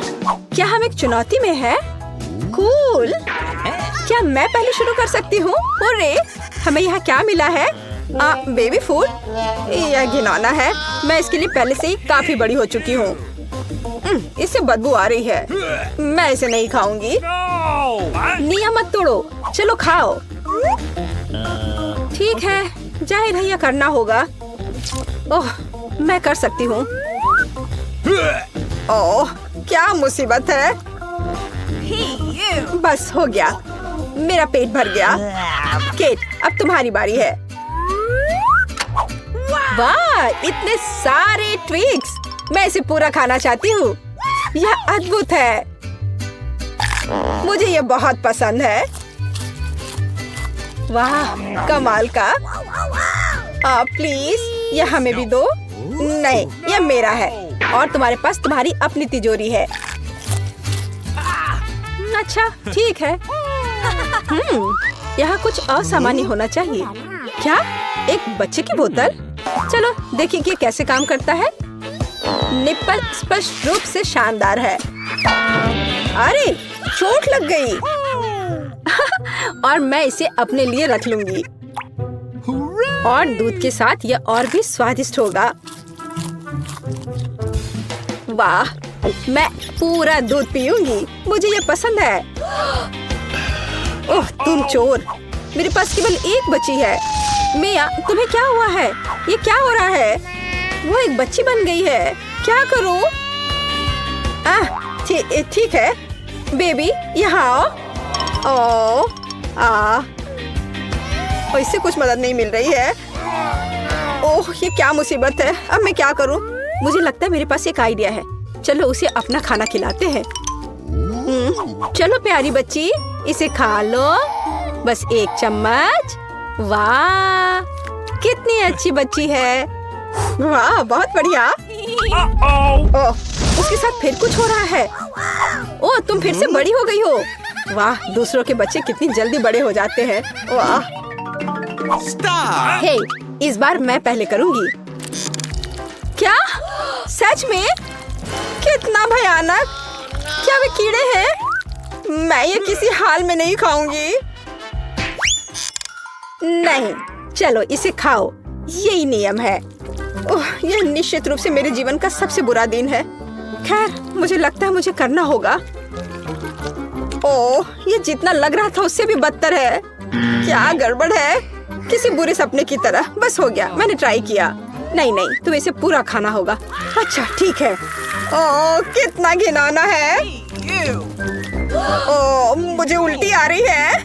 क्या हम एक चुनौती में हैं? कूल। क्या मैं पहले शुरू कर सकती हूँ? अरे, हमें यहाँ क्या मिला है? Baby food. यह घिनौना है। मैं इसके लिए पहले से ही काफी बड़ी हो चुकी हूँ। इससे बदबू आ रही है। मैं इसे नहीं खाऊंगी। नियम मत तोड़ो। चलो खाओ। ठीक है, जाहिर है यह करना होगा। ओह, मैं कर सकती हूँ। ओह, क्या मुसीबत है। बस हो गया। मेरा पेट भर गया। केट, अब तुम्हारी बारी है। वाह, इतने सारे ट्विक्स। मैं इसे पूरा खाना चाहती हूँ। यह अद्भुत है। मुझे यह बहुत पसंद है। वाह, कमाल का। प्लीज यह हमें भी दो। नहीं, यह मेरा है और तुम्हारे पास तुम्हारी अपनी तिजोरी है। अच्छा, ठीक है। यहाँ कुछ असामान्य होना चाहिए। क्या? एक बच्चे की बोतल? चलो देखिए कि कैसे काम करता है। निप्पल स्पष्ट रूप से शानदार है। अरे, चोट लग गई। और मैं इसे अपने लिए रख लूंगी। और दूध के साथ यह और भी स्वादिष्ट होगा। वाह, मैं पूरा दूध पीऊंगी। मुझे यह पसंद है। ओह, तुम चोर। मेरे पास केवल एक बच्ची है। मिया, तुम्हें क्या हुआ है? ये क्या हो रहा है? वो एक बच्ची बन गई है। क्या करूं? ठीक है। बेबी, यहाँ आओ। इससे कुछ मदद नहीं मिल रही है। ओह, ये क्या मुसीबत है। अब मैं क्या करूं? मुझे लगता है मेरे पास एक आइडिया है। चलो उसे अपना खाना खिलाते हैं। चलो प्यारी बच्ची, इसे खा लो। बस एक चम्मच। वाह, कितनी अच्छी बच्ची है। वाह, बहुत बढ़िया। ओह, उसके साथ फिर कुछ हो रहा है। ओह, तुम फिर से बड़ी हो गई हो। वाह, दूसरों के बच्चे कितनी जल्दी बड़े हो जाते हैं। वाह। हे, इस बार मैं पहले करूंगी। क्या? सच में? कितना भयानक। क्या वे कीड़े हैं? मैं ये किसी हाल में नहीं खाऊंगी। नहीं, चलो इसे खाओ। यही नियम है। ओह, यह निश्चित रूप से मेरे जीवन का सबसे बुरा दिन है। खैर, मुझे लगता है मुझे करना होगा। ओह, ये जितना लग रहा था उससे भी बदतर है। क्या गड़बड़ है? किसी बुरे सपने की तरह। बस हो गया, मैंने ट्राई किया। नहीं, तुम्हें इसे पूरा खाना होगा। अच्छा, ठीक है। ओह, कितना घिनौना है। ओह, मुझे उल्टी आ रही है।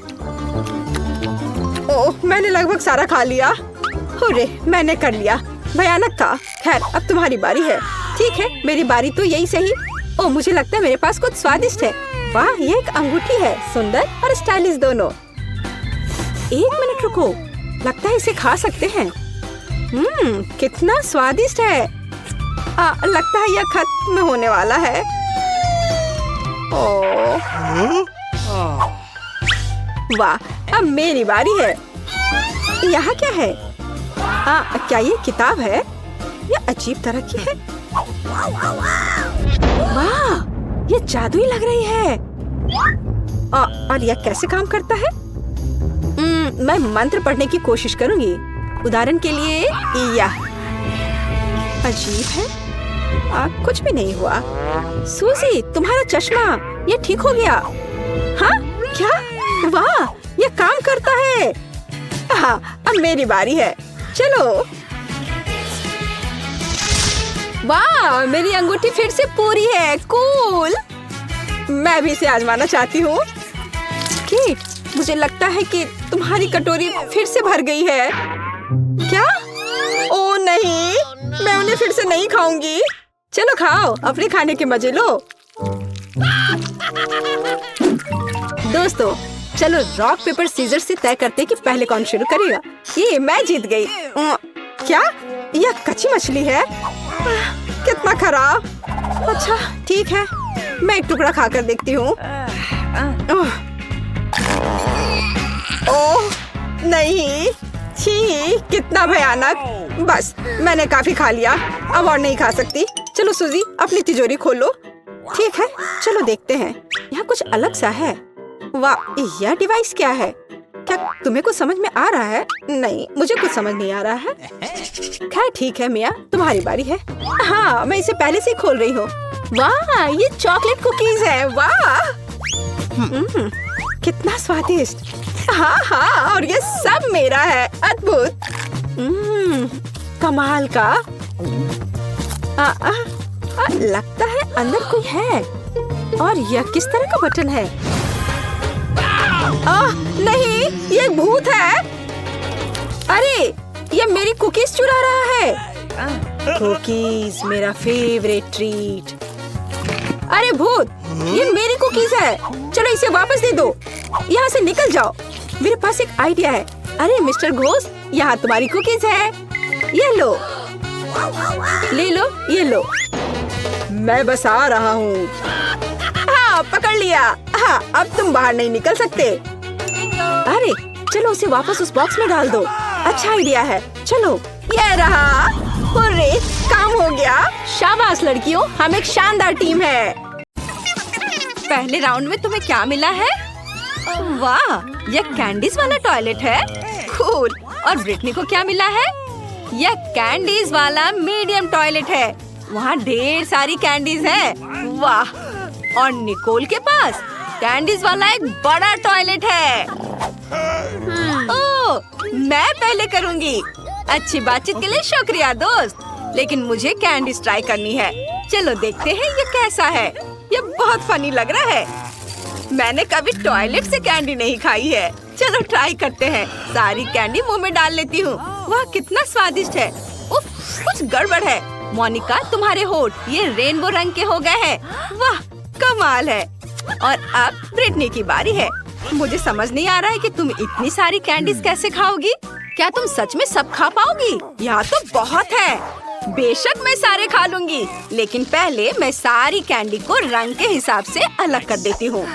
ओह, मैंने लगभग सारा खा लिया। अरे, मैंने कर लिया। भयानक था। खैर, अब तुम्हारी बारी है। ठीक है, मेरी बारी तो यही सही। ओह, मुझे लगता है मेरे पास कुछ स्वादिष्ट है। वाह, ये एक अंगूठी है। सुंदर और स्टाइलिश दोनों। एक मिनट रुको, लगता है इसे खा सकते हैं। कितना स्वादिष्ट है। लगता है यह खत्म होने वाला है। ओह, वाह, अब मेरी बारी है। यहाँ क्या है? क्या ये किताब है? यह अजीब तरह की है। वाह, ये जादुई लग रही है। और यह कैसे काम करता है? मैं मंत्र पढ़ने की कोशिश करूंगी। उदाहरण के लिए यह अजीब है। कुछ भी नहीं हुआ। सूजी, तुम्हारा चश्मा, ये ठीक हो गया। हाँ, क्या? वाह, ये काम करता है। हाँ, अब मेरी बारी है। चलो। वाह, मेरी अंगूठी फिर से पूरी है। कूल। मैं भी इसे आजमाना चाहती हूँ। केट, मुझे लगता है कि तुम्हारी कटोरी फिर से भर गई है। क्या? ओह नहीं, मैं उन्हें फिर से नहीं खाऊंगी। चलो खाओ, अपने खाने के मजे लो। दोस्तों, चलो रॉक पेपर सीजर से तय करते हैं कि पहले कौन शुरू करेगा। ये मैं जीत गई। क्या? यह कच्ची मछली है? कितना खराब। अच्छा, ठीक है, मैं एक टुकड़ा खाकर देखती हूँ। ओह नहीं, छी, कितना भयानक। बस, मैंने काफी खा लिया, अब और नहीं खा सकती। चलो सूजी, अपनी तिजोरी खोलो। ठीक है, चलो देखते हैं। यहाँ कुछ अलग सा है। वाह, यह डिवाइस क्या है? क्या तुम्हें कुछ समझ में आ रहा है? नहीं, मुझे कुछ समझ नहीं आ रहा है। खैर ठीक है मिया, तुम्हारी बारी है। हाँ, मैं इसे पहले से ही खोल रही हूँ। वाह, ये चॉकलेट कुकीज है। वाह, कितना स्वादिष्ट। हाँ हाँ, और ये सब मेरा है। अद्भुत। कमाल का। लगता है अंदर कोई है। और यह किस तरह का बटन है? नहीं, ये भूत है। अरे, ये मेरी कुकीज चुरा रहा है। कुकीज, मेरा फेवरेट ट्रीट। अरे भूत, ये मेरी कुकीज है। चलो इसे वापस दे दो। यहाँ से निकल जाओ। मेरे पास एक आइडिया है। अरे मिस्टर घोस्ट, यहाँ तुम्हारी कुकीज है। ये लो, ले लो, ये लो। मैं बस आ रहा हूँ। हाँ, पकड़ लिया। हाँ, अब तुम बाहर नहीं निकल सकते। अरे चलो उसे वापस उस बॉक्स में डाल दो। अच्छा आइडिया है। चलो, ये रहा। हुर्रे, काम हो गया। शाबाश लड़कियों, हम एक शानदार टीम है। पहले राउंड में तुम्हें क्या मिला है? वाह, यह कैंडीज वाला टॉयलेट है। कूल। और ब्रिटनी को क्या मिला है? यह कैंडीज वाला मीडियम टॉयलेट है। वहाँ ढेर सारी कैंडीज है। वाह। और निकोल के पास कैंडीज वाला एक बड़ा टॉयलेट है। ओह, मैं पहले करूँगी। अच्छी बातचीत के लिए शुक्रिया दोस्त, लेकिन मुझे कैंडीज ट्राई करनी है। चलो देखते हैं ये कैसा है। ये बहुत फनी लग रहा है। मैंने कभी टॉयलेट से कैंडी नहीं खाई है। चलो ट्राई करते हैं। सारी कैंडी मुंह में डाल लेती हूँ। वाह, कितना स्वादिष्ट है। उफ, कुछ गड़बड़ है। मोनिका, तुम्हारे होठ ये रेनबो रंग के हो गए हैं। वाह, कमाल है। और अब ब्रिटनी की बारी है। मुझे समझ नहीं आ रहा है कि तुम इतनी सारी कैंडीज कैसे खाओगी। क्या तुम सच में सब खा पाओगी? यहाँ तो बहुत है। बेशक मैं सारे खा लूंगी, लेकिन पहले मैं सारी कैंडी को रंग के हिसाब से अलग कर देती हूँ।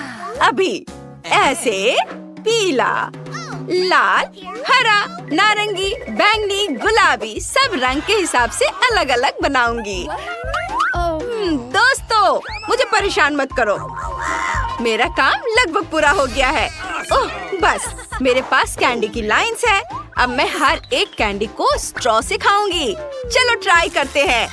अभी ऐसे पीला, लाल, हरा, नारंगी, बैंगनी, गुलाबी सब रंग के हिसाब से अलग अलग बनाऊंगी। दोस्तों, मुझे परेशान मत करो। मेरा काम लगभग पूरा हो गया है। ओह, बस मेरे पास कैंडी की लाइंस है। अब मैं हर एक कैंडी को स्ट्रॉ से खाऊंगी। चलो ट्राई करते हैं।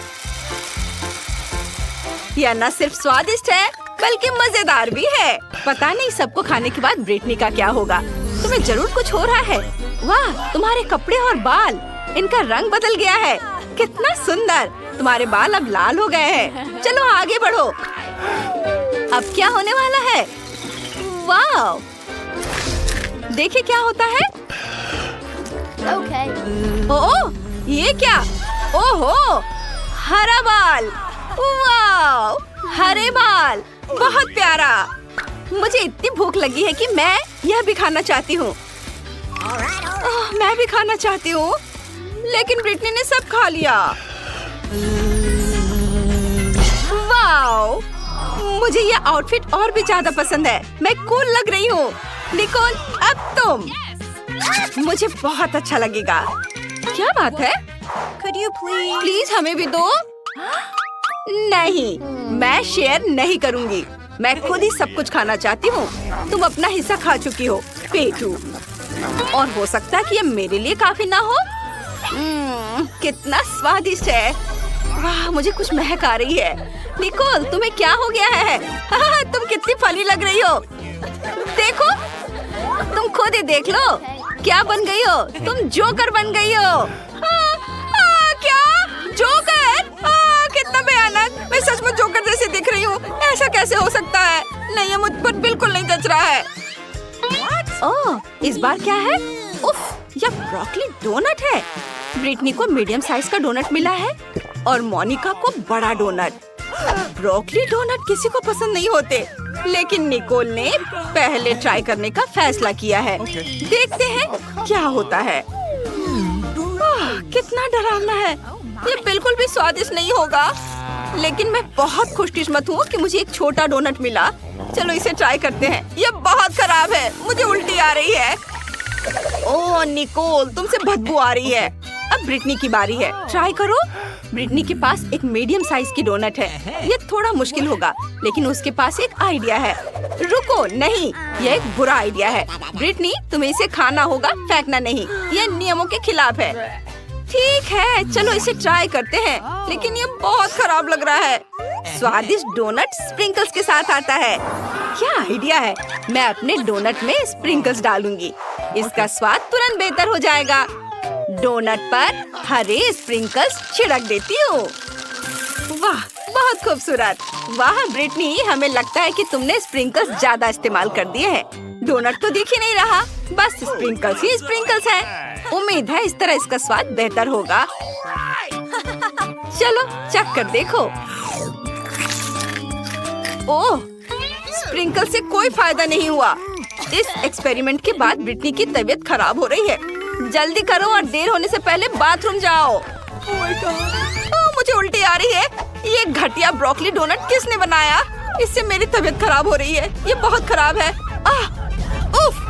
यह न सिर्फ स्वादिष्ट है बल्कि मजेदार भी है। पता नहीं सबको खाने के बाद ब्रिटनी का क्या होगा। तुम्हें जरूर कुछ हो रहा है। वाह, तुम्हारे कपड़े और बाल, इनका रंग बदल गया है। कितना सुंदर। तुम्हारे बाल अब लाल हो गए हैं। चलो आगे बढ़ो। अब क्या होने वाला है? वाह, देखिए क्या होता है। ओह, ये क्या? ओहो, हरा बाल। वाह, हरे बाल, बहुत प्यारा। मुझे इतनी भूख लगी है कि मैं यह भी खाना चाहती हूँ। मैं भी खाना चाहती हूँ, लेकिन ब्रिटनी ने सब खा लिया। वाह, मुझे यह आउटफिट और भी ज्यादा पसंद है। मैं कूल लग रही हूँ। निकोल, अब तुम। मुझे बहुत अच्छा लगेगा। क्या बात है? प्लीज हमें भी दो। नहीं, मैं शेयर नहीं करूँगी। मैं खुद ही सब कुछ खाना चाहती हूँ। तुम अपना हिस्सा खा चुकी हो, पेटू। और हो सकता है कि ये मेरे लिए काफी ना हो। कितना स्वादिष्ट है। वाह, मुझे कुछ महक आ रही है। निकोल, तुम्हें क्या हो गया है? तुम कितनी फनी लग रही हो। देखो, तुम खुद ही देख लो। क्या बन गई हो? तुम जोकर बन गई हो। क्या? जोकर? कितना भयानक। मैं सच में जोकर जैसे दिख रही हूँ। ऐसा कैसे हो सकता है? नहीं, ये मुझ पर बिल्कुल नहीं जच रहा है। ओह, इस बार क्या है? उफ, यह ब्रोकली डोनट है। ब्रिटनी को मीडियम साइज का डोनट मिला है और मोनिका को बड़ा डोनट। ब्रोकली डोनट किसी को पसंद नहीं होते, लेकिन निकोल ने पहले ट्राई करने का फैसला किया है। देखते हैं क्या होता है। कितना डरावना है। ये बिल्कुल भी स्वादिष्ट नहीं होगा, लेकिन मैं बहुत खुशकिस्मत हूँ कि मुझे एक छोटा डोनट मिला। चलो इसे ट्राई करते हैं। ये बहुत खराब है, मुझे उल्टी आ रही है। ओह निकोल, तुमसे बदबू आ रही है। अब ब्रिटनी की बारी है। ट्राई करो। ब्रिटनी के पास एक मीडियम साइज की डोनट है। ये थोड़ा मुश्किल होगा, लेकिन उसके पास एक आइडिया है। रुको, नहीं, ये एक बुरा आइडिया है। ब्रिटनी, तुम्हें इसे खाना होगा, फेंकना नहीं। ये नियमों के खिलाफ है। ठीक है, चलो इसे ट्राई करते हैं, लेकिन ये बहुत खराब लग रहा है। स्वादिष्ट डोनट स्प्रिंकल्स के साथ आता है। क्या आइडिया है, मैं अपने डोनट में स्प्रिंकल्स डालूंगी। इसका स्वाद तुरंत बेहतर हो जाएगा। डोनट पर हरे स्प्रिंकल्स छिड़क देती हूँ। वाह, बहुत खूबसूरत। वाह ब्रिटनी, हमें लगता है कि तुमने स्प्रिंकल्स ज्यादा इस्तेमाल कर दिए हैं। डोनट तो दिख ही नहीं रहा, बस स्प्रिंकल्स ही स्प्रिंकल्स हैं। उम्मीद है इस तरह इसका स्वाद बेहतर होगा। चलो चख कर देखो। ओह, स्प्रिंकल से कोई फायदा नहीं हुआ। इस एक्सपेरिमेंट के बाद ब्रिटनी की तबीयत खराब हो रही है। जल्दी करो और देर होने से पहले बाथरूम जाओ। मुझे उल्टी आ रही है। ये घटिया ब्रोकली डोनट किसने बनाया? इससे मेरी तबीयत खराब हो रही है। ये बहुत खराब है। उफ!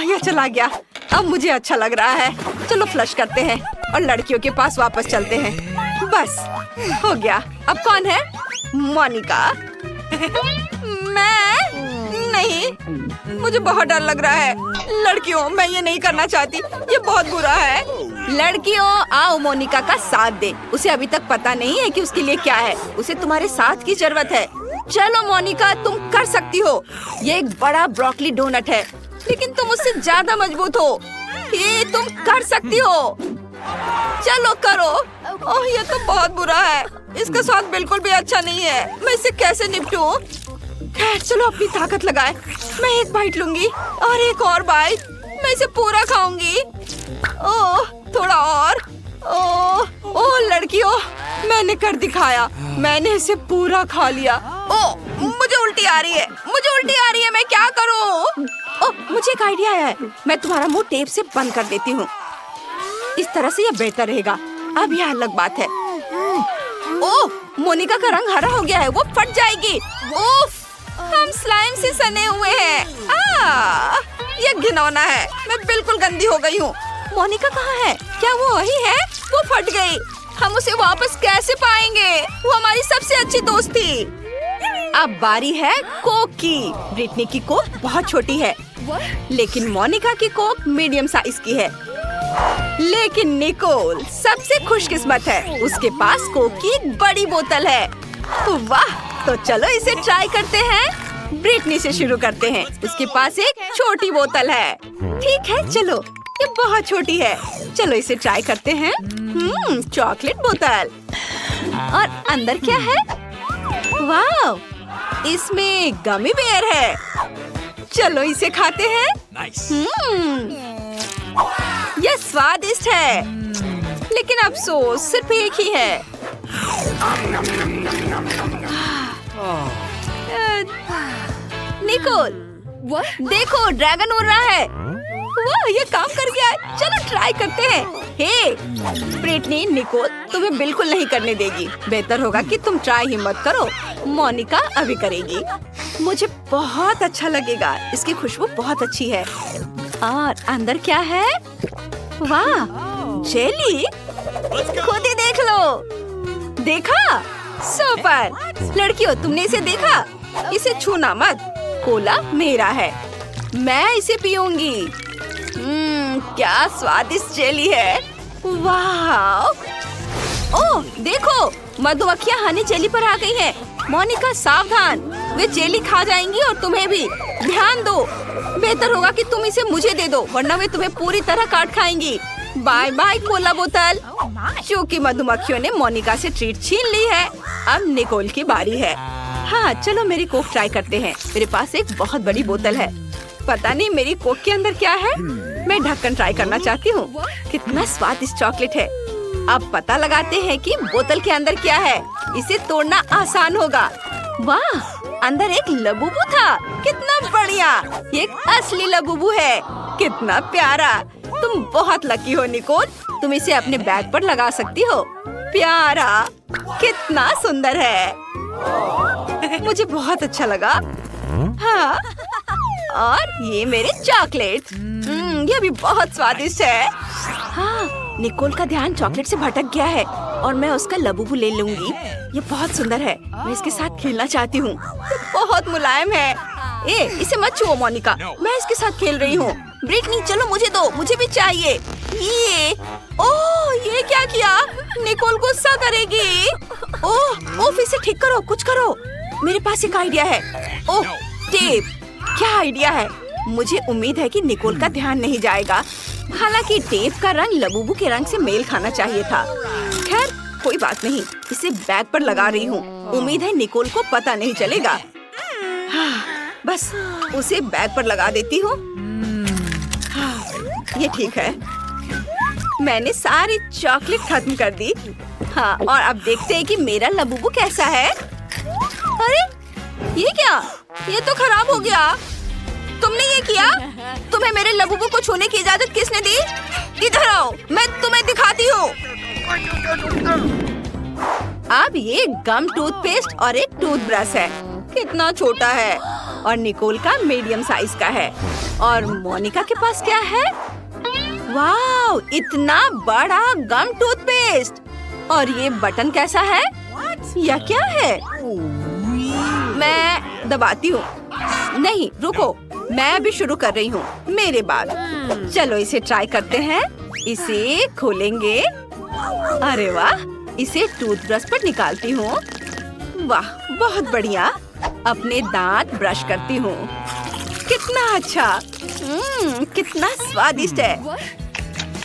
यह चला गया। अब मुझे अच्छा लग रहा है। चलो फ्लश करते हैं और लड़कियों के पास वापस चलते हैं। बस हो गया। अब कौन है? मोनिका। मैं नहीं, मुझे बहुत डर लग रहा है। लड़कियों, मैं ये नहीं करना चाहती। ये बहुत बुरा है। लड़कियों, आओ मोनिका का साथ दे। उसे अभी तक पता नहीं है कि उसके लिए क्या है। उसे तुम्हारे साथ की जरूरत है। चलो मोनिका, तुम कर सकती हो। ये एक बड़ा ब्रोकली डोनट है, लेकिन तुम उससे ज्यादा मजबूत हो। ये तुम कर सकती हो। चलो करो। ओह, ये तो बहुत बुरा है। इसका स्वाद बिल्कुल भी अच्छा नहीं है। मैं इससे कैसे निपटूं? खैर, चलो अपनी ताकत लगाए। मैं एक बाइट लूंगी और एक और बाइट। मैं इसे पूरा खाऊंगी। ओह, थोड़ा और। ओह लड़कियों, मैंने कर दिखाया। मैंने इसे पूरा खा लिया। ओह, मुझे उल्टी आ रही है। मुझे उल्टी आ रही है। मैं क्या करूं? ओह, मुझे एक आइडिया है। मैं तुम्हारा मुंह टेप से बंद कर देती हूँ। इस तरह से यह बेहतर रहेगा। अब यह अलग बात है। ओह, मोनिका का रंग हरा हो गया है। वो फट जाएगी। उफ, हम स्लाइम से सने हुए हैं। ये घिनौना है। मैं बिल्कुल गंदी हो गई हूँ। मोनिका कहाँ है? क्या वो वही है? वो फट गई। हम उसे वापस कैसे पाएंगे? वो हमारी सबसे अच्छी दोस्त थी। अब बारी है कोक की। ब्रिटनी की कोक बहुत छोटी है, लेकिन मोनिका की कोक मीडियम साइज की है। लेकिन निकोल सबसे खुशकिस्मत है। उसके पास कोक की एक बड़ी बोतल है। वाह, तो चलो इसे ट्राई करते हैं। ब्रिटनी से शुरू करते हैं। उसके पास एक छोटी बोतल है। ठीक है, चलो, ये बहुत छोटी है। चलो इसे ट्राई करते हैं। चॉकलेट बोतल। और अंदर क्या है? वाह, इसमें गमी बेयर है। चलो इसे खाते हैं। यह स्वादिष्ट है, लेकिन अफसोस सिर्फ एक ही है। निकोल, देखो, ड्रैगन उड़ रहा है। वाह, ये काम कर गया है। चलो ट्राई करते हैं। हे ब्रिटनी, निकोल तुम्हें बिल्कुल नहीं करने देगी। बेहतर होगा कि तुम ट्राई ही मत करो। मोनिका अभी करेगी। मुझे बहुत अच्छा लगेगा। इसकी खुशबू बहुत अच्छी है। और अंदर क्या है? वाह, जेली। खुद ही देख लो। देखा? सुपर। लड़कियों, तुमने इसे देखा? इसे छूना मत। कोला मेरा है। मैं इसे पीऊंगी। क्या स्वादिष्ट जेली है। वाह! ओह, देखो, मधुमक्खियाँ हनी जेली पर आ गई हैं। मोनिका सावधान, वे जेली खा जाएंगी और तुम्हें भी। ध्यान दो। बेहतर होगा कि तुम इसे मुझे दे दो, वरना वे तुम्हें पूरी तरह काट खाएंगी। बाय बाय कोला बोतल। क्योंकि मधुमक्खियों ने मोनिका से ट्रीट छीन ली है, अब निकोल की बारी है। हाँ, चलो मेरी कोक ट्राई करते हैं। मेरे पास एक बहुत बड़ी बोतल है। पता नहीं मेरी कोक के अंदर क्या है। मैं ढक्कन ट्राई करना चाहती हूँ। कितना स्वादिष्ट चॉकलेट है। अब पता लगाते हैं कि बोतल के अंदर क्या है। इसे तोड़ना आसान होगा। वाह, अंदर एक लबूबू था। कितना बढ़िया। ये एक असली लबूबू है। कितना प्यारा। तुम बहुत लकी हो निकोल। तुम इसे अपने बैग पर लगा सकती हो। प्यारा, कितना सुंदर है। मुझे बहुत अच्छा लगा। हाँ, और ये मेरे चॉकलेट। ये भी बहुत स्वादिष्ट है। हाँ, निकोल का ध्यान चॉकलेट से भटक गया है और मैं उसका लबूबू ले लूंगी। ये बहुत सुंदर है, मैं इसके साथ खेलना चाहती हूँ। ये बहुत मुलायम है। इसे मत छुओ मोनिका, मैं इसके साथ खेल रही हूँ। ब्रिटनी चलो मुझे दो, मुझे भी चाहिए। ये क्या किया? निकोल गुस्सा करेगी। ओह इसे ठीक करो, कुछ करो। मेरे पास एक आइडिया है। ओह टेप, क्या आइडिया है। मुझे उम्मीद है कि निकोल का ध्यान नहीं जाएगा। हालांकि टेप का रंग लबूबू के रंग से मेल खाना चाहिए था। खैर कोई बात नहीं, इसे बैग पर लगा रही हूँ। उम्मीद है निकोल को पता नहीं चलेगा। बस उसे बैग पर लगा देती हूँ। ये ठीक है। मैंने सारी चॉकलेट खत्म कर दी। हाँ, और अब देखते हैं कि मेरा लबूबू कैसा है। अरे ये क्या? ये तो खराब हो गया। तुमने ये किया? तुम्हें मेरे लबूबू को छूने की इजाजत किसने दी? इधर आओ, मैं तुम्हें दिखाती हूँ। अब ये गम टूथपेस्ट और एक टूथब्रश है। कितना छोटा है। और निकोल का मीडियम साइज का है। और मोनिका के पास क्या है? वाओ, इतना बड़ा गम टूथपेस्ट। और ये बटन कैसा है? यह क्या है? मैं दबाती हूँ। नहीं रुको, मैं अभी शुरू कर रही हूँ, मेरे बाद। चलो इसे ट्राई करते हैं। इसे खोलेंगे। अरे वाह, इसे टूथब्रश पर निकालती हूँ। वाह बहुत बढ़िया। अपने दांत ब्रश करती हूँ। कितना अच्छा। कितना स्वादिष्ट है।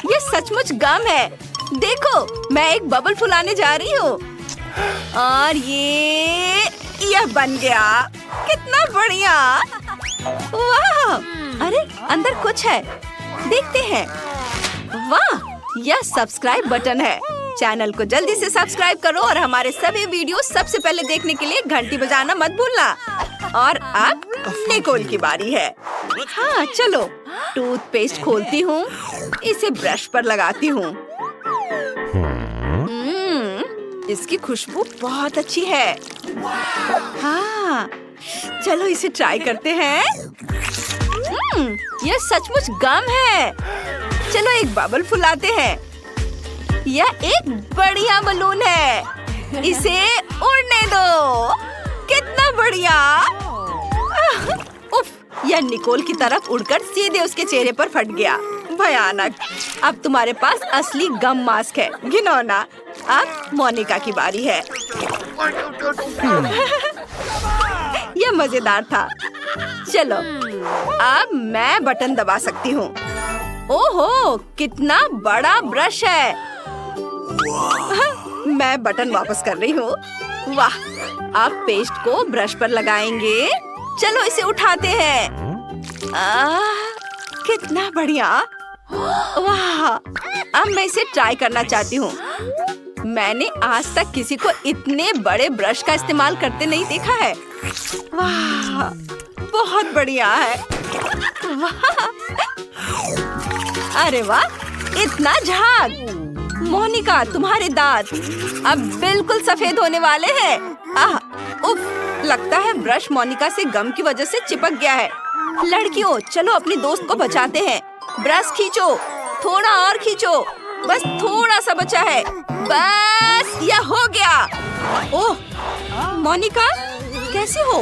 ये सचमुच गम है। देखो, मैं एक बबल फुलाने जा रही हूँ। और यह बन गया। कितना बढ़िया। वाह, अरे अंदर कुछ है, देखते हैं। वाह, यह सब्सक्राइब बटन है। चैनल को जल्दी से सब्सक्राइब करो और हमारे सभी वीडियो सबसे पहले देखने के लिए घंटी बजाना मत भूलना। और अब निकोल की बारी है। हाँ चलो, टूथपेस्ट खोलती हूँ। इसे ब्रश पर लगाती हूँ। इसकी खुशबू बहुत अच्छी है। हाँ, चलो इसे ट्राई करते हैं। यह सचमुच गम है। चलो एक बबल फुलाते हैं। यह एक बढ़िया बलून है। इसे उड़ने दो। कितना बढ़िया। उफ, यह निकोल की तरफ उड़कर सीधे उसके चेहरे पर फट गया। भयानक। अब तुम्हारे पास असली गम मास्क है। घिनौना। अब मोनिका की बारी है। यह मजेदार था। चलो, अब मैं बटन दबा सकती हूँ। ओहो, कितना बड़ा ब्रश है। मैं बटन वापस कर रही हूँ। वाह, अब पेस्ट को ब्रश पर लगाएंगे। चलो इसे उठाते हैं। कितना बढ़िया। वाह, अब मैं इसे ट्राई करना चाहती हूँ। मैंने आज तक किसी को इतने बड़े ब्रश का इस्तेमाल करते नहीं देखा है। वाह, बहुत बढ़िया है। वाह, अरे वाह, इतना झाग। मोनिका, तुम्हारे दांत अब बिल्कुल सफेद होने वाले हैं। उफ, लगता है ब्रश मोनिका से गम की वजह से चिपक गया है। लड़कियों, चलो अपनी दोस्त को बचाते हैं। ब्रश खींचो, थोड़ा और खींचो। बस थोड़ा सा बचा है। बस यह हो गया। ओह, मोनिका कैसे हो?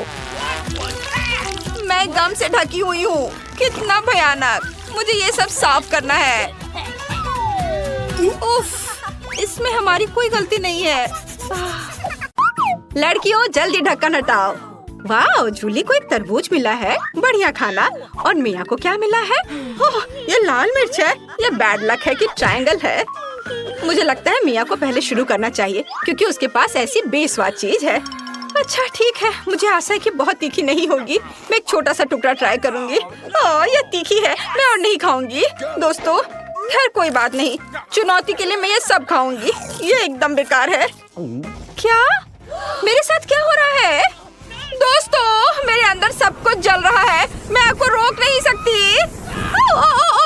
मैं गम से ढकी हुई हूँ। कितना भयानक। मुझे ये सब साफ करना है। उफ, इसमें हमारी कोई गलती नहीं है। लड़कियों, जल्दी ढक्कन हटाओ। वाह, जूली को एक तरबूज मिला है। बढ़िया खाना। और मिया को क्या मिला है? ओह, ये लाल मिर्च है। ये बैड लक है कि ट्रायंगल है। मुझे लगता है मिया को पहले शुरू करना चाहिए क्योंकि उसके पास ऐसी बेस्वाद चीज है। अच्छा ठीक है, मुझे आशा है कि बहुत तीखी नहीं होगी। मैं एक छोटा सा टुकड़ा ट्राई करूंगी। ये तीखी है, मैं और नहीं खाऊंगी। दोस्तों, खैर कोई बात नहीं, चुनौती के लिए मैं ये सब खाऊंगी। ये एकदम बेकार है। क्या मेरे साथ क्या हो रहा है? दोस्तों, मेरे अंदर सब कुछ जल रहा है। मैं आपको रोक नहीं सकती।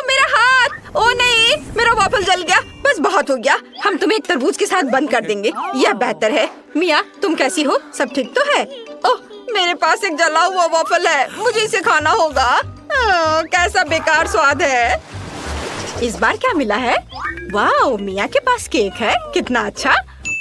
मेरा हाथ। ओ नहीं, मेरा वाफल जल गया। बस बहुत हो गया। हम तुम्हें एक तरबूज के साथ बंद कर देंगे। यह बेहतर है। मिया, तुम कैसी हो? सब ठीक तो है? ओह, मेरे पास एक जला हुआ वाफल है। मुझे इसे खाना होगा। कैसा बेकार स्वाद है। इस बार क्या मिला है? वाह, मिया के पास केक है, कितना अच्छा।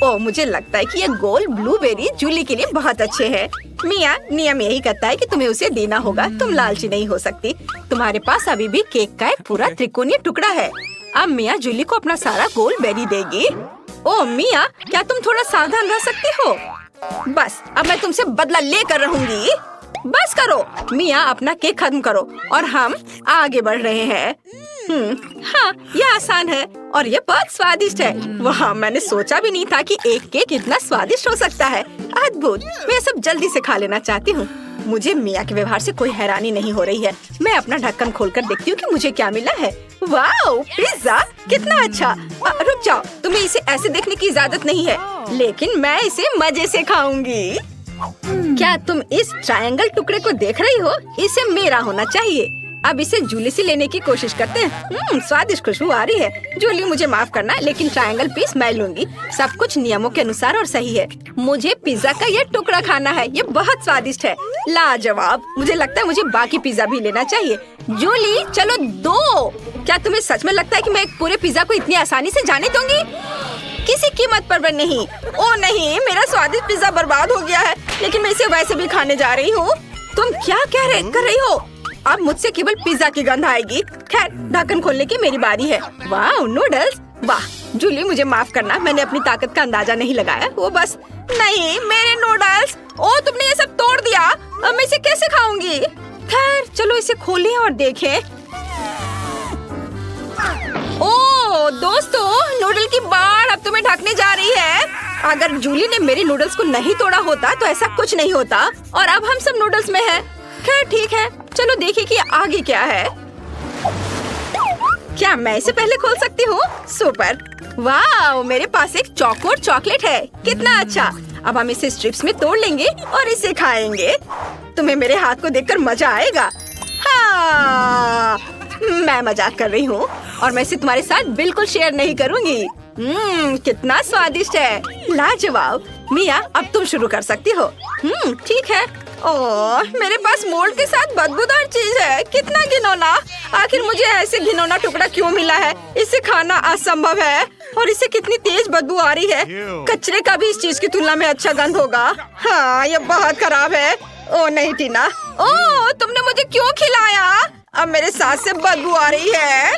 ओ, मुझे लगता है कि ये गोल ब्लूबेरी जूली के लिए बहुत अच्छे हैं। मिया, नियम यही कहता है कि तुम्हें उसे देना होगा, तुम लालची नहीं हो सकती। तुम्हारे पास अभी भी केक का एक पूरा त्रिकोणीय टुकड़ा है। अब मिया जूली को अपना सारा गोल बेरी देगी। ओ मिया, क्या तुम थोड़ा सावधान रह सकती हो? बस, अब मैं तुमसे बदला लेकर रहूंगी। बस करो मिया, अपना केक खत्म करो और हम आगे बढ़ रहे हैं। हाँ, ये आसान है और ये बहुत स्वादिष्ट है। वाह, मैंने सोचा भी नहीं था कि एक केक इतना स्वादिष्ट हो सकता है। अद्भुत, मैं सब जल्दी से खा लेना चाहती हूँ। मुझे मिया के व्यवहार से कोई हैरानी नहीं हो रही है। मैं अपना ढक्कन खोलकर देखती हूँ कि मुझे क्या मिला है। वाह, पिज्जा, कितना अच्छा। रुक जाओ, तुम्हें इसे ऐसे देखने की इजाजत नहीं है, लेकिन मैं इसे मजे से खाऊंगी। क्या तुम इस ट्रायंगल टुकड़े को देख रही हो? इसे मेरा होना चाहिए। अब इसे जूली से लेने की कोशिश करते हैं। स्वादिष्ट खुशबू आ रही है। जूली, मुझे माफ करना, लेकिन ट्रायंगल पीस मैं लूंगी। सब कुछ नियमों के अनुसार और सही है। मुझे पिज्जा का ये टुकड़ा खाना है, ये बहुत स्वादिष्ट है, लाजवाब। मुझे लगता है मुझे बाकी पिज्जा भी लेना चाहिए। जूली, चलो दो। क्या तुम्हें सच में लगता है कि मैं एक पूरे पिज्जा को इतनी आसानी से जाने दूंगी? किसी कीमत पर नहीं। ओ नहीं, मेरा स्वादिष्ट पिज्जा बर्बाद हो गया है, लेकिन मैं इसे वैसे भी खाने जा रही हूँ। तुम क्या कर रही हो? अब मुझसे केवल पिज्जा की गंध आएगी। खैर, ढक्कन खोलने की मेरी बारी है। वाह, नूडल्स, वाह। जूली, मुझे माफ करना, मैंने अपनी ताकत का अंदाजा नहीं लगाया। वो बस नहीं, मेरे नूडल्स। ओ, तुमने ये सब तोड़ दिया। अब मैं इसे कैसे खाऊंगी? खैर, चलो इसे खोलें और देखें। ओ दोस्तों, नूडल की बाढ़ अब तुम्हें ढकने जा रही है। अगर जूली ने मेरे नूडल्स को नहीं तोड़ा होता तो ऐसा कुछ नहीं होता और अब हम सब नूडल्स में हैं। खैर ठीक है, चलो देखिए कि आगे क्या है। क्या मैं इसे पहले खोल सकती हूँ? सुपर। वाह, मेरे पास एक चौकोर चॉकलेट है, कितना अच्छा। अब हम इसे स्ट्रिप्स में तोड़ लेंगे और इसे खाएंगे। तुम्हें मेरे हाथ को देखकर मजा आएगा। हाँ, मैं मजाक कर रही हूँ और मैं इसे तुम्हारे साथ बिल्कुल शेयर नहीं करूँगी। कितना स्वादिष्ट है, लाजवाब। मिया, अब तुम शुरू कर सकती हो। ठीक है। ओह, मेरे पास मोल्ड के साथ बदबूदार चीज है, कितना घिनौना। आखिर मुझे ऐसे घिनौना टुकड़ा क्यों मिला है? इसे खाना असंभव है और इसे कितनी तेज बदबू आ रही है। कचरे का भी इस चीज की तुलना में अच्छा गंध होगा। हाँ, ये बहुत खराब है। ओह नहीं टीना, ओह तुमने मुझे क्यों खिलाया? अब मेरे सांस से बदबू आ रही है।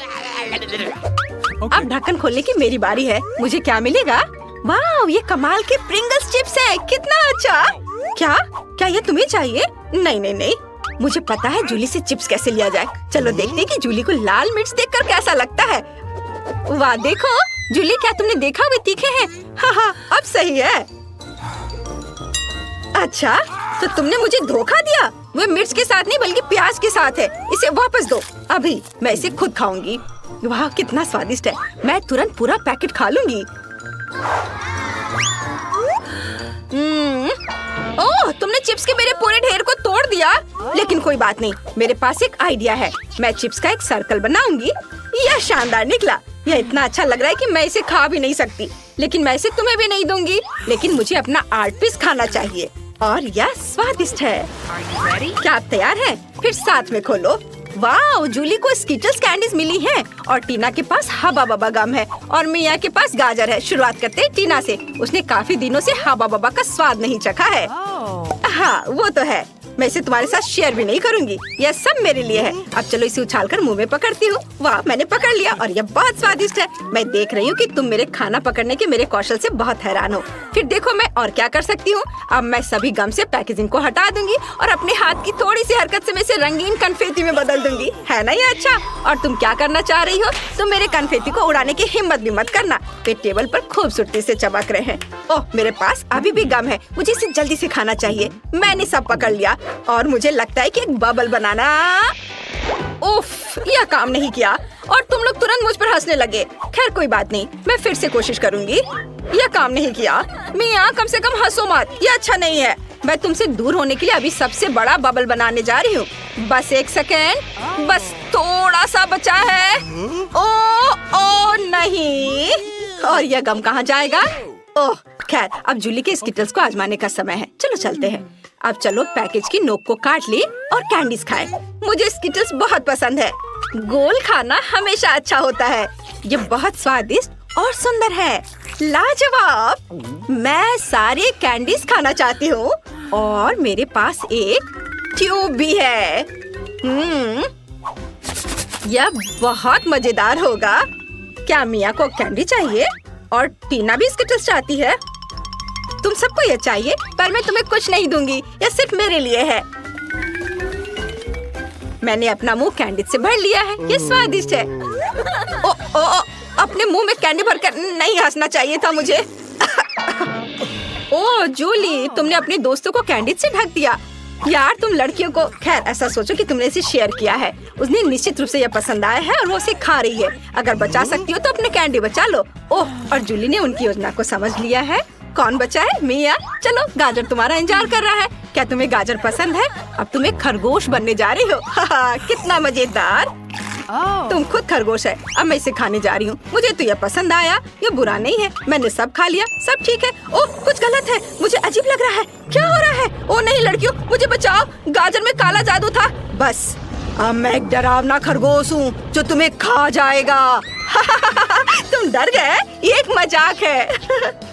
अब ढक्कन खोलने की मेरी बारी है। मुझे क्या मिलेगा? वाह, ये कमाल के प्रिंगल्स चिप्स है, कितना अच्छा। क्या ये तुम्हें चाहिए? नहीं नहीं नहीं, मुझे पता है जूली से चिप्स कैसे लिया जाए। चलो देखते हैं कि जूली को लाल मिर्च देखकर कैसा लगता है। वाह देखो जूली, क्या तुमने देखा वे तीखे हैं? हाँ, अब सही है। अच्छा, तो तुमने मुझे धोखा दिया। वे मिर्च के साथ नहीं बल्कि प्याज के साथ है। इसे वापस दो। अभी मैं इसे खुद खाऊंगी। वाह, कितना स्वादिष्ट है। मैं तुरंत पूरा पैकेट खा लूंगी। ओह, तुमने चिप्स के मेरे पूरे ढेर को तोड़ दिया। लेकिन कोई बात नहीं, मेरे पास एक आइडिया है। मैं चिप्स का एक सर्कल बनाऊंगी। यह शानदार निकला। यह इतना अच्छा लग रहा है कि मैं इसे खा भी नहीं सकती, लेकिन मैं इसे तुम्हें भी नहीं दूंगी। लेकिन मुझे अपना आर्ट पीस खाना चाहिए और यह स्वादिष्ट है। क्या आप तैयार हैं? फिर साथ में खोलो। वाह, जूली को स्किटल्स कैंडीज मिली हैं और टीना के पास हबा बबा गम है और मिया के पास गाजर है। शुरुआत करते हैं टीना से। उसने काफी दिनों से हबा बबा का स्वाद नहीं चखा है। हाँ, वो तो है। मैं इसे तुम्हारे साथ शेयर भी नहीं करूंगी। यह सब मेरे लिए है। अब चलो इसे उछालकर मुंह में पकड़ती हूँ। वाह, मैंने पकड़ लिया और यह बहुत स्वादिष्ट है। मैं देख रही हूँ कि तुम मेरे खाना पकड़ने के मेरे कौशल से बहुत हैरान हो। फिर देखो मैं और क्या कर सकती हूँ। अब मैं सभी गम से पैकेजिंग को हटा दूंगी और अपने हाथ की थोड़ी सी हरकत से मैं इसे रंगीन कन्फेटी में बदल दूंगी। है ना ये अच्छा? और तुम क्या करना चाह रही हो? तुम मेरे कन्फेटी को उड़ाने की हिम्मत भी मत करना। वे टेबल पर खूबसूरती से चमक रहे हैं। ओह, मेरे पास अभी भी गम है। मुझे इसे जल्दी से खाना चाहिए। मैंने सब पकड़ लिया और मुझे लगता है कि एक बबल बनाना। उफ, यह काम नहीं किया और तुम लोग तुरंत मुझ पर हंसने लगे। खैर कोई बात नहीं, मैं फिर से कोशिश करूंगी। यह काम नहीं किया। मिया, कम से कम हंसो मत, यह अच्छा नहीं है। मैं तुमसे दूर होने के लिए अभी सबसे बड़ा बबल बनाने जा रही हूँ। बस एक सेकेंड, बस थोड़ा सा बचा है। ओ नहीं, और यह गम कहाँ जाएगा? ओह खैर, अब जूली के स्किटल्स को आजमाने का समय है। चलो चलते हैं। अब चलो पैकेज की नोक को काट ले और कैंडीज खाएं। मुझे स्किटल्स बहुत पसंद है। गोल खाना हमेशा अच्छा होता है। ये बहुत स्वादिष्ट और सुंदर है। लाजवाब। मैं सारे कैंडीज खाना चाहती हूँ और मेरे पास एक ट्यूब भी है। यह बहुत मजेदार होगा। क्या मिया को कैंडी चाहिए और टीना भी स्किटल्स चाहती है? तुम सबको यह चाहिए, पर मैं तुम्हें कुछ नहीं दूंगी। यह सिर्फ मेरे लिए है। मैंने अपना मुंह कैंडी से भर लिया है। ये स्वादिष्ट है। अपने मुंह में कैंडी भरकर नहीं हंसना चाहिए था मुझे। ओह जूली, तुमने अपने दोस्तों को कैंडी से ढक दिया। यार तुम लड़कियों को, खैर ऐसा सोचो कि तुमने इसे शेयर किया है। उसने निश्चित रूप से यह पसंद आया है और वो इसे खा रही है। अगर बचा सकती हो तो अपने कैंडी बचा लो। ओह, और जूली ने उनकी योजना को समझ लिया है। कौन बचा है? मिया। चलो, गाजर तुम्हारा इंतजार कर रहा है। क्या तुम्हें गाजर पसंद है? अब तुम एक खरगोश बनने जा रही हो। कितना मजेदार। तुम खुद खरगोश है। अब मैं इसे खाने जा रही हूँ। मुझे तो यह पसंद आया। ये बुरा नहीं है। मैंने सब खा लिया। सब ठीक है। ओह, कुछ गलत है। मुझे अजीब लग रहा है। क्या हो रहा है? ओह नहीं लड़कियों, मुझे बचाओ। गाजर में काला जादू था। बस अब मैं एक डरावना खरगोश हूँ जो तुम्हें खा जाएगा। तुम डर गए? ये एक मजाक है।